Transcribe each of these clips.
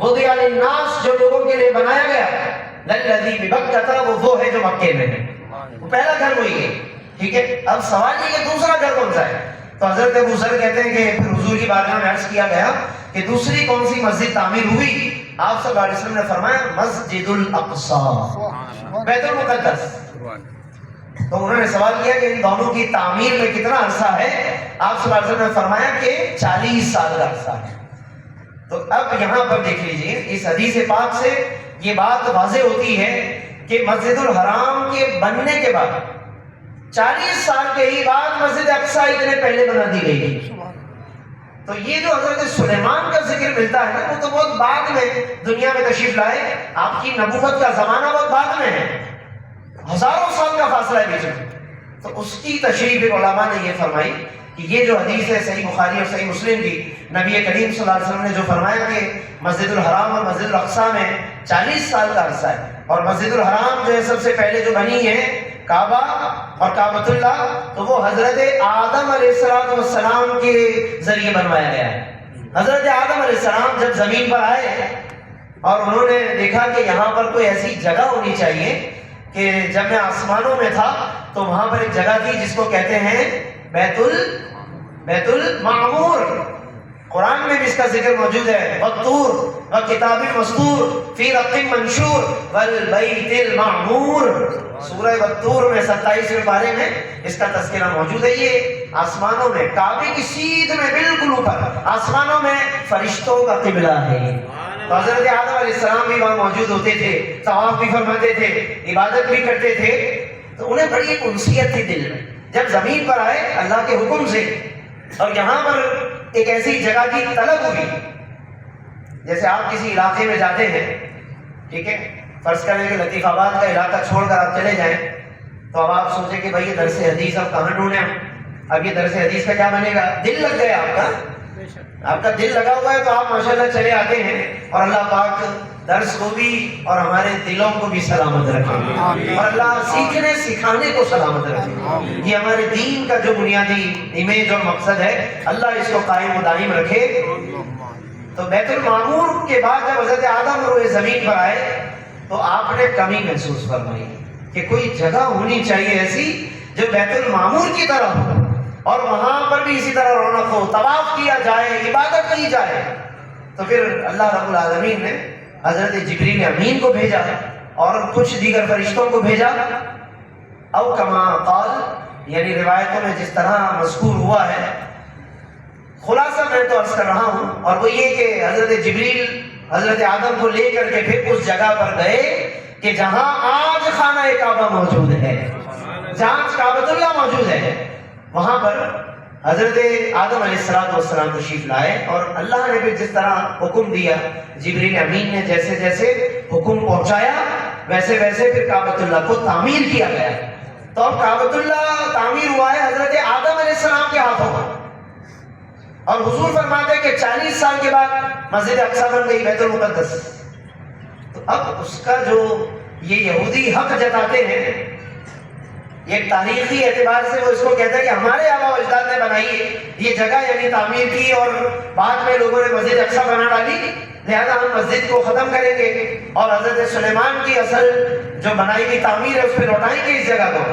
وضع للناس جو لوگوں کے لیے بنایا گیا، للذی ببکہ وہ ہے جو مکے میں ہے، وہ پہلا گھر وہی ہے، ٹھیک ہے۔ اب سوال یہ کہ دوسرا گھر کون سا ہے؟ تو حضرت ابو ذر کہتے ہیں کہ پھر حضور کی بارگاہ میں عرض کیا گیا کہ دوسری کون سی مسجد تعمیر ہوئی؟ آپ صلی اللہ علیہ وسلم نے فرمایا مسجد الاقصی، بیت المقدس۔ تو انہوں نے سوال کیا کہ ان دونوں کی تعمیر میں کتنا عرصہ ہے؟ آپ صلی اللہ علیہ وسلم نے فرمایا کہ 40 سال کا عرصہ ہے۔ تو اب یہاں پر دیکھ لیجئے، اس حدیث پاک سے یہ بات واضح ہوتی ہے کہ مسجد الحرام کے بننے کے بعد 40 سال کے ہی بعد مسجد اقصی اتنے پہلے بنا دی گئی تھی۔ تو یہ جو حضرت سلیمان کا ذکر ملتا ہے نا، وہ تو بہت بعد میں دنیا میں تشریف لائے، آپ کی نبوت کا زمانہ بہت بعد میں ہے، ہزاروں سال کا فاصلہ ہے بیچ میں۔ تو اس کی تشریح علماء نے یہ فرمائی کہ یہ جو حدیث ہے صحیح بخاری اور صحیح مسلم کی، نبی کریم صلی اللہ علیہ وسلم نے جو فرمایا کہ مسجد الحرام اور مسجد الاقصی میں 40 سال کا عرصہ ہے، اور مسجد الحرام جو ہے سب سے پہلے جو بنی ہے کعبہ اور کعبۃ اللہ، تو وہ حضرت آدم علیہ السلام کے ذریعے بنوایا گیا ہے۔ حضرت آدم علیہ السلام جب زمین پر آئے اور انہوں نے دیکھا کہ یہاں پر کوئی ایسی جگہ ہونی چاہیے کہ جب میں آسمانوں میں تھا تو وہاں پر ایک جگہ تھی جس کو کہتے ہیں بیت المعمور، قرآن میں بھی اس کا ذکر موجود ہے، والطور وکتاب مسطور فی رق منشور والبیت المعمور، سورہ والطور میں 27ویں پارے میں اس کا تذکرہ موجود ہے۔ یہ آسمانوں میں کعبے کی سیدھ میں بالکل اوپر آسمانوں میں فرشتوں کا قبلہ ہے۔ تو حضرت آدم علیہ السلام بھی وہاں موجود ہوتے تھے، طواف بھی فرماتے تھے، عبادت بھی کرتے تھے۔ تو انہیں بڑی ایک انسیت تھی دل میں، جب زمین پر آئے اللہ کے حکم سے اور یہاں پر ایک ایسی جگہ کی طلب ہوئی، جیسے آپ کسی علاقے میں جاتے ہیں، ٹھیک ہے، فرض کریں کہ لطیف آباد کا علاقہ چھوڑ کر آپ چلے جائیں، تو اب آپ سوچیں کہ بھائی یہ درس حدیث اب کہاں ڈھونڈیں ہم، اب یہ درس حدیث کا کیا بنے گا؟ دل لگ گیا آپ کا دل لگا ہوا ہے تو آپ ماشاءاللہ چلے آتے ہیں، اور اللہ پاک درس کو بھی اور ہمارے دلوں کو بھی سلامت رکھے، اور اللہ سیکھنے سکھانے کو سلامت رکھے۔ یہ ہمارے دین کا جو بنیادی امیج اور مقصد ہے، اللہ اس کو قائم و دائم رکھے۔ تو بیت المعمور کے بعد جب حضرت آدم روئے زمین پر آئے تو آپ نے کمی محسوس فرمائی کہ کوئی جگہ ہونی چاہیے ایسی جو بیت المعمور کی طرح ہو، اور وہاں پر بھی اسی طرح رونق ہو، طواف کیا جائے، عبادت کی جائے۔ تو پھر اللہ رب العالمین نے حضرت جبریل امین کو بھیجا اور کچھ دیگر فرشتوں کو بھیجا، او کما قال، یعنی روایتوں میں جس طرح مذکور ہوا ہے۔ خلاصہ میں تو عرض کر رہا ہوں، اور وہ یہ کہ حضرت جبریل حضرت آدم کو لے کر کے پھر اس جگہ پر گئے کہ جہاں آج خانہ کعبہ موجود ہے، جہاں کعبۃ اللہ موجود ہے، وہاں پر حضرت آدم علیہ السلام تشریف لائے، اور اللہ نے پھر جس طرح حکم دیا، جبریل امین نے جیسے جیسے حکم پہنچایا ویسے ویسے پھر کعبۃ اللہ کو تعمیر کیا گیا۔ تو اب کعبۃ اللہ تعمیر ہوا ہے حضرت آدم علیہ السلام کے ہاتھوں میں، اور حضور فرماتے ہیں کہ 40 سال کے بعد مسجد اقصی بن گئی، بیت المقدس۔ تو اب اس کا جو یہ یہودی حق جتاتے ہیں، ایک تاریخی اعتبار سے وہ اس کو کہتا ہے کہ ہمارے آباء و اجداد نے بنائی ہے یہ جگہ، یعنی تعمیر کی، اور بعد میں لوگوں نے مسجد اقصی بنا ڈالی، لہذا ہم مسجد کو ختم کریں گے اور حضرت سلیمان کی اصل جو بنائی ہوئی تعمیر ہے اس پہ لوٹائیں گے اس جگہ کو۔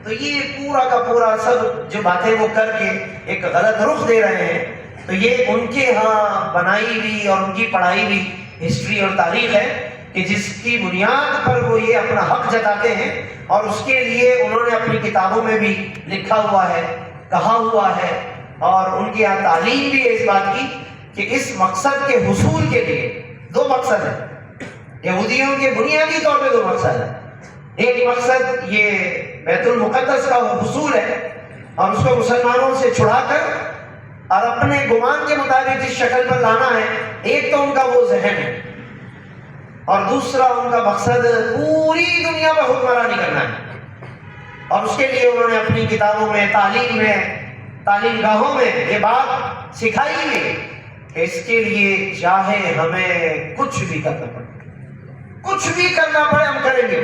تو یہ پورا کا پورا سب جو باتیں وہ کر کے ایک غلط رخ دے رہے ہیں۔ تو یہ ان کے ہاں بنائی ہوئی اور ان کی پڑھائی ہوئی ہسٹری اور تاریخ ہے کہ جس کی بنیاد پر وہ یہ اپنا حق جتاتے ہیں، اور اس کے لیے انہوں نے اپنی کتابوں میں بھی لکھا ہوا ہے، کہا ہوا ہے، اور ان کی یہاں تعلیم بھی ہے اس بات کی کہ اس مقصد کے حصول کے لیے 2 مقصد ہیں، یہودیوں کے بنیادی طور پہ 2 مقصد ہیں۔ ایک مقصد یہ بیت المقدس کا حصول ہے اور اس کو مسلمانوں سے چھڑا کر اور اپنے گمان کے مطابق جس شکل پر لانا ہے، ایک تو ان کا وہ ذہن ہے، اور دوسرا ان کا مقصد پوری دنیا پر حکمرانی کرنا ہے۔ اور اس کے لیے انہوں نے اپنی کتابوں میں، تعلیم گاہوں میں یہ بات سکھائی ہے کہ اس کے لیے چاہے ہمیں کچھ بھی کرنا پڑے ہم کریں گے۔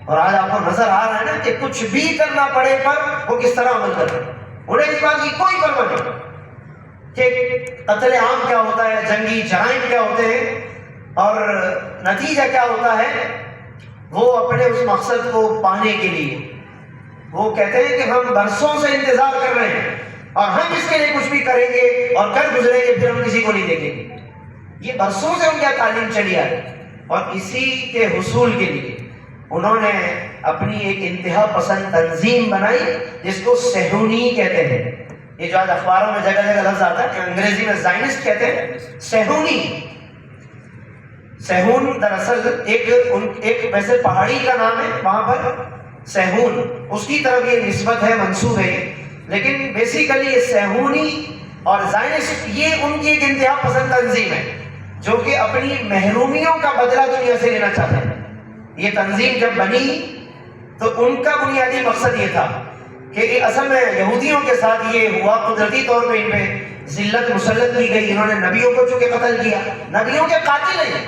اور آج آپ کو نظر آ رہا ہے نا کہ کچھ بھی کرنا پڑے پر وہ کس طرح عمل کر رہے ہیں، انہیں اس بات کی کوئی پرواہ نہیں۔ کہ قتل عام کیا ہوتا ہے، جنگی جرائم کیا ہوتے ہیں اور نتیجہ کیا ہوتا ہے، وہ اپنے اس مقصد کو پانے کے لیے وہ کہتے ہیں کہ ہم برسوں سے انتظار کر رہے ہیں اور ہم اس کے لیے کچھ بھی کریں گے اور کر گزریں گے، پھر ہم کسی کو نہیں دیکھیں گے۔ یہ برسوں سے ان کی تعلیم چلی آ رہی اور اسی کے حصول کے لیے انہوں نے اپنی ایک انتہا پسند تنظیم بنائی جس کو صہیونی کہتے ہیں۔ یہ جو آج اخباروں میں جگہ جگہ لفظ آتا ہے کہ انگریزی میں زائنسٹ کہتے ہیں، صہیونی۔ صہیون دراصل ایک ویسے پہاڑی کا نام ہے وہاں پر صہیون، اس کی طرف یہ نسبت ہے، منسوب ہے، لیکن بیسیکلی یہ صہیونی اور زائنسٹ یہ ان کی ایک انتہا پسند تنظیم ہے جو کہ اپنی محرومیوں کا بدلہ دنیا سے لینا چاہتے ہیں۔ یہ تنظیم جب بنی تو ان کا بنیادی مقصد یہ تھا کہ اصل میں یہودیوں کے ساتھ یہ ہوا، قدرتی طور پہ ان پہ ذلت مسلط کی گئی، انہوں نے نبیوں کو چونکہ قتل کیا، نبیوں کے قاتل ہیں،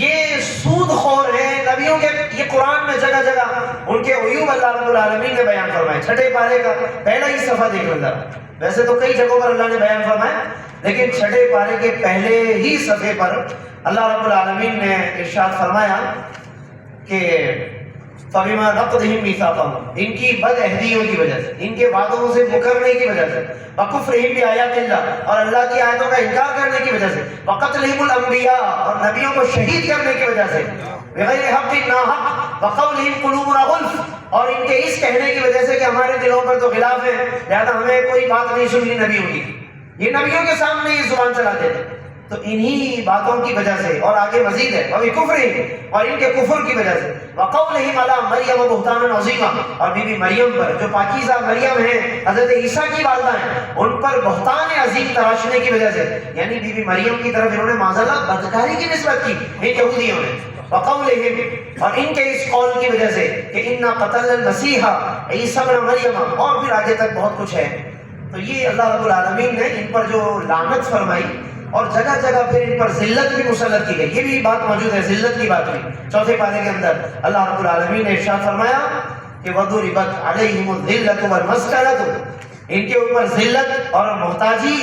یہ سود خور ہیں نبیوں کے۔ یہ قرآن میں جگہ جگہ ان کے عیوب اللہ رب العالمین نے بیان فرمائے۔ چھٹے پارے کا پہلا ہی صفحہ دیکھ لو ذرا، ویسے تو کئی جگہوں پر اللہ نے بیان فرمایا لیکن چھٹے پارے کے پہلے ہی صفحے پر اللہ رب العالمین نے ارشاد فرمایا کہ فَبِمَا نَقْضِهِمْ مِيثَاقَهُمْ، ان کی بد عہدیوں کی وجہ سے، ان کے وعدوں سے مکرنے کی وجہ سے، وَكُفْرِهِمْ بِآيَاتِ اللَّهِ، اور اللہ کی آیتوں کا انکار کرنے کی وجہ سے، وَقَتْلِهِمُ الْأَنْبِيَاءَ، اور نبیوں کو شہید کرنے کی وجہ سے، بغیر حق ناحق، وَقَوْلِهِمْ قُلُوبُنَا غُلْفٌ، اور ان کے اس کہنے کی وجہ سے کہ ہمارے دلوں پر تو غلاف ہے لہذا ہمیں کوئی بات نہیں سننی نبیوں کی، یہ نبیوں کے سامنے یہ زبان چلاتے تھے۔ تو انہی باتوں کی وجہ سے، اور آگے مزید ہے وَبِكُفْرِهِمْ، اور ان کے کفر کی وجہ سے، وَقَوْلِهِمْ عَلَىٰ مَرْيَمَ بُهْتَانًا عَظِيمًا، اور بی بی مریم پر جو پاکیزہ مریم ہیں، حضرت عیسیٰ کی والدہ ہیں، ان پر بہتان عظیم تراشنے کی وجہ سے، یعنی بی بی مریم کی طرف انہوں نے معاذاللہ بدکاری کی نسبت کی ان یہودیوں نے۔ وَقَوْلِهِمْ، اور ان کے اس قول کی وجہ سے کہ اِنَّا قَتَلْنَا الْمَسِيحَ عِيسَىٰ ابْنَ مَرْيَمَ، اور پھر آگے تک بہت کچھ ہے۔ تو یہ اللہ رب العالمین نے ان پر جو لعنت فرمائی اور جگہ جگہ پھر ان پر ذلت بھی مسلط کی گئی، یہ بھی بات موجود ہے، ذلت کی بات بھی چوتھے پارے کے اندر اللہ رب العالمین نے ارشاد فرمایا کہ وَضُرِبَتْ عَلَيْهِمُ الذِّلَّةُ وَالْمَسْكَنَةُ، ان کے اوپر ذلت اور محتاجی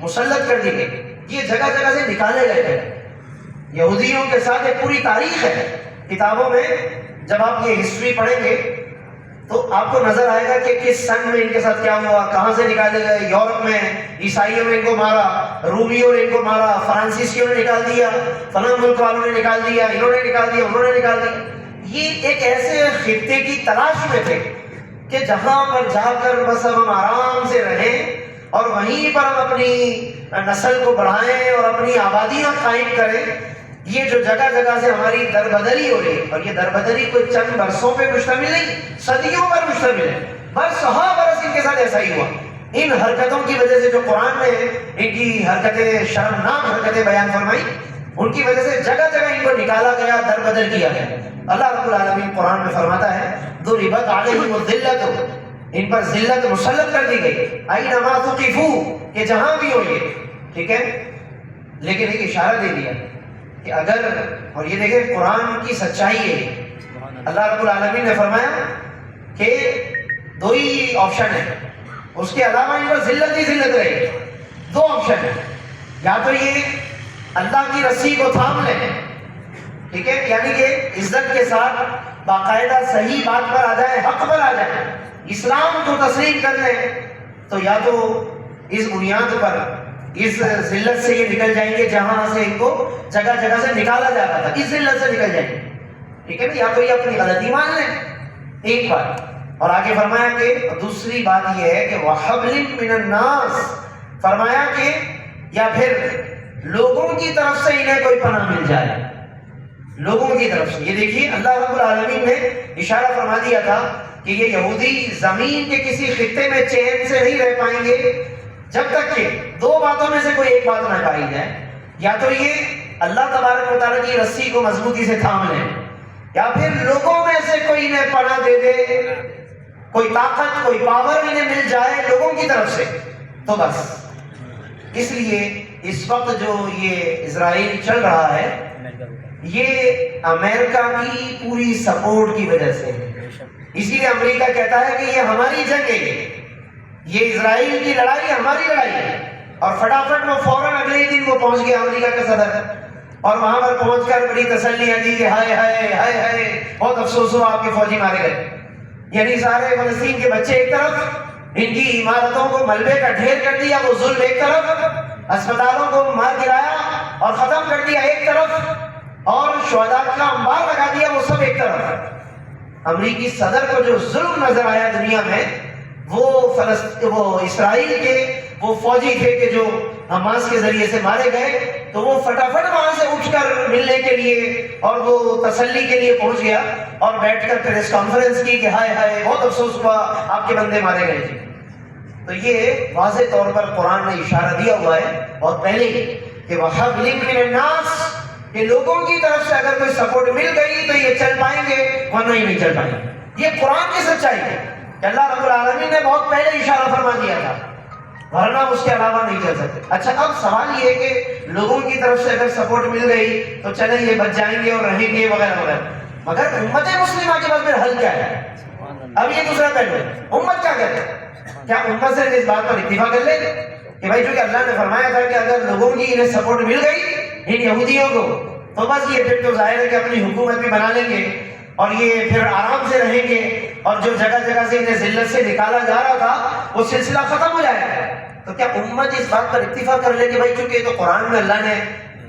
مسلط کر دی گئی، یہ جگہ جگہ سے نکالے گئے تھے۔ یہودیوں کے ساتھ ایک پوری تاریخ ہے، کتابوں میں جب آپ یہ ہسٹری پڑھیں گے تو آپ کو نظر آئے گا کہ کس سن میں ان کے ساتھ کیا ہوا، کہاں سے نکالے گئے۔ یورپ میں عیسائیوں نے ان کو مارا، رومیوں نے ان کو مارا، فرانسیسیوں نے نکال دیا، فلاں ملک والوں نے نکال دیا، انہوں نے نکال دیا، انہوں نے نکال دیا۔ یہ ایک ایسے خطے کی تلاش میں تھے کہ جہاں پر جا کر بس ہم آرام سے رہیں اور وہیں پر ہم اپنی نسل کو بڑھائیں اور اپنی آبادیاں قائم کریں۔ یہ جو جگہ جگہ سے ہماری دربدری ہو رہی ہے، اور یہ دربدری کوئی چند برسوں پہ مشتمل نہیں، صدیوں پر مشتمل ہے، برس ہاں برس ان کے ساتھ ایسا ہی ہوا۔ ان حرکتوں کی وجہ سے جو قرآن نے ان کی حرکتیں، شرمناک حرکتیں بیان فرمائی، ان کی وجہ سے جگہ جگہ ان کو نکالا گیا، دربدر کیا گیا۔ اللہ رب العالمین قرآن میں فرماتا ہے ضربت علیہم الذلۃ، ان پر ذلت مسلط کر دی گئی، اینما ثقفوا، کہ جہاں بھی ہو یہ، ٹھیک ہے، لیکن ایک اشارہ دے دیا کہ اگر، اور یہ دیکھیں قرآن کی سچائی ہے، اللہ رب العالمین نے فرمایا کہ دو ہی آپشن ہے، اس کے علاوہ ان پر ذلت ہی ذلت رہے گی۔ دو آپشن ہے، یا تو یہ اللہ کی رسی کو تھام لیں، ٹھیک ہے، یعنی کہ عزت کے ساتھ باقاعدہ صحیح بات پر آ جائیں، حق پر آ جائیں، اسلام کو تسلیم کر لیں، تو یا تو اس بنیاد پر اس ذلت سے یہ نکل جائیں گے جہاں سے ان کو جگہ جگہ سے نکالا جا رہا تھا، اس ذلت سے نکل جائیں گے، ٹھیک ہے نا، یا تو یہ اپنی غلطی مان لیں، ایک بات، اور آگے فرمایا کہ دوسری بات یہ ہے کہ وَحَبْلٍ مِّنَ النَّاسِ، فرمایا کہ یا پھر لوگوں کی طرف سے انہیں کوئی پناہ مل جائے، لوگوں کی طرف سے۔ یہ دیکھیے اللہ رب العالمین نے اشارہ فرما دیا تھا کہ یہ یہودی زمین کے کسی خطے میں چین سے نہیں رہ پائیں گے جب تک کہ دو باتوں میں سے کوئی ایک بات نہ پائی جائے، یا تو یہ اللہ تبارک و تعالیٰ کی رسی کو مضبوطی سے تھام لیں، یا پھر لوگوں میں سے کوئی انہیں پناہ دے دے، کوئی طاقت، کوئی پاور انہیں مل جائے لوگوں کی طرف سے، تو بس۔ اس لیے اس وقت جو یہ اسرائیل چل رہا ہے یہ امریکہ کی پوری سپورٹ کی وجہ سے، اسی لیے امریکہ کہتا ہے کہ یہ ہماری جنگ ہے، یہ اسرائیل کی لڑائی ہماری لڑائی ہے، اور فٹافٹ وہ فوراً اگلے ہی دن وہ پہنچ گیا امریکہ کا صدر، اور وہاں پر پہنچ کر بڑی تسلیاں دی کہ ہائے ہائے ہائے ہائے بہت افسوس ہوا آپ کے فوجی مارے گئے. یعنی سارے فلسطین کے بچے ایک طرف، ان کی عمارتوں کو ملبے کا ڈھیر کر دیا وہ ظلم ایک طرف، اسپتالوں کو مار گرایا اور ختم کر دیا ایک طرف، اور شہداء کا انبار لگا دیا وہ سب ایک طرف. امریکی صدر کو جو ظلم نظر آیا دنیا میں، وہ اسرائیل کے وہ فوجی تھے کہ جو حماس کے ذریعے سے مارے گئے، تو وہ فٹافٹ وہاں سے اٹھ کر ملنے کے لیے اور وہ تسلی کے لیے پہنچ گیا اور بیٹھ کر پریس کانفرنس کی کہ ہائے ہائے بہت افسوس ہوا آپ کے بندے مارے گئے تھے. تو یہ واضح طور پر قرآن نے اشارہ دیا ہوا ہے بہت پہلے ہی کہ وَحَبْلٍ مِّنَ النَّاسِ، کہ لوگوں کی طرف سے اگر کوئی سپورٹ مل گئی تو یہ چل پائیں گے ورنہ ہی نہیں چل پائیں گے. یہ قرآن کی سچائی ہے کہ اللہ رب العالمین نے بہت پہلے اشارہ فرما دیا تھا، ورنہ اس کے علاوہ نہیں چل سکتے. اچھا اب سوال یہ ہے کہ لوگوں کی طرف سے اگر سپورٹ مل گئی تو چلیں یہ بچ جائیں گے اور رہیں گے وغیرہ وغیرہ، مگر امت مسلمہ کے پاس پھر حل کیا ہے؟ اب یہ دوسرا پہلو ہے، امت کیا کرے؟ کیا امت سے اس بات پر اتفاق کر لے کہ بھائی چونکہ اللہ نے فرمایا تھا کہ اگر لوگوں کی انہیں سپورٹ مل گئی ان یہودیوں کو تو بس یہ پھر تو ظاہر ہے کہ اپنی حکومت بھی بنا لیں گے اور یہ پھر آرام سے رہیں گے، اور جو جگہ جگہ سے انہیں ذلت سے نکالا جا رہا تھا وہ سلسلہ ختم ہو جائے گا. تو کیا امت اس بات پر اتفاق کر لے کہ بھائی چونکہ یہ تو قرآن میں اللہ نے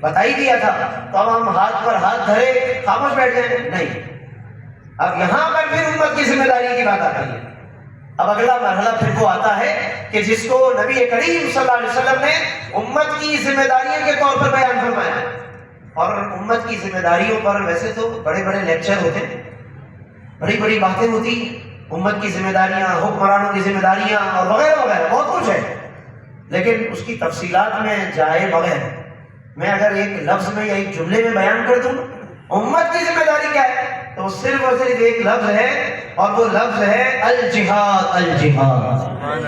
بتا ہی دیا تھا تو اب ہم ہاتھ پر ہاتھ دھرے خاموش بیٹھ جائیں؟ نہیں. اب یہاں پر پھر امت کی ذمہ داری کی بات آتی ہے. اب اگلا مرحلہ پھر وہ آتا ہے کہ جس کو نبی کریم صلی اللہ علیہ وسلم نے امت کی ذمہ داریوں کے طور پر بیان فرمایا. اور امت کی ذمہ داریوں پر ویسے تو بڑے بڑے لیکچر ہوتے ہیں، بڑی بڑی باتیں ہوتی ہیں، امت کی ذمہ داریاں، حکمرانوں کی ذمہ داریاں اور وغیرہ وغیرہ بہت کچھ ہے، لیکن اس کی تفصیلات میں جائے بغیر میں اگر ایک لفظ میں یا ایک جملے میں بیان کر دوں امت کی ذمہ داری کیا ہے تو صرف اور صرف ایک لفظ ہے، اور وہ لفظ ہے الجہاد. الجہاد